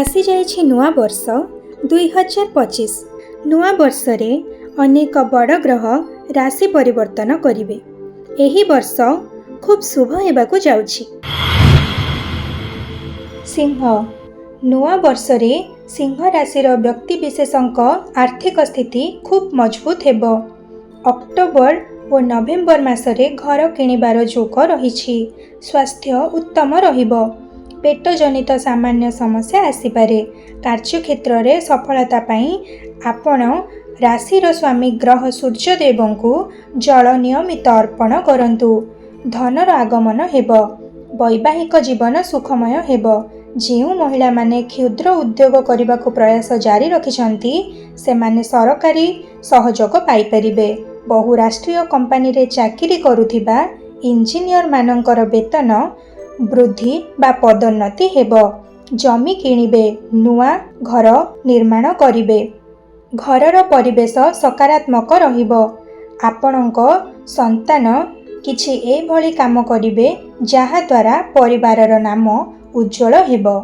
आसी जाइछि नुआ वर्ष 2025। नुआ वर्ष रे अनेक बड़ ग्रह राशि परिवर्तन करिवे। एही वर्ष खूब शुभ हेबाकु जाउछि। सिंह नुआ वर्ष रे सिंह राशि व्यक्ति विशेषक आर्थिक स्थिति खूब मजबूत हेबो। अक्टोबर और नवेम्बर मासरे घर किणिबार जोग रहिछि। स्वास्थ्य उत्तम रहिबो। पेट जनित सामान्य समस्या आसीपारे। कार्यक्षेत्र रे सफलता पाई आपण राशिर स्वामी ग्रह सूर्यदेव को जल नियमित अर्पण करंतु। धनर आगमन हेबो। वैवाहिक जीवन सुखमय हेबो। जो महिला माने क्षुद्र उद्योग करने को प्रयास जारी रखिछंती सेमाने सरकारी सहयोग पाई परिबे। बहुराष्ट्रीय कंपनी रे चाकरी करुथिबा इंजीनियर मानकर वेतन वृद्धि बा पदोन्नति हेबो। जमी किणिबे। नुआ घर निर्माण करिबे। घरर परिवेश सकारात्मक रहिबो। आपणक संतान किछि एभली काम करिबे जहा द्वारा परिवारर नाम उज्जवल हेबो।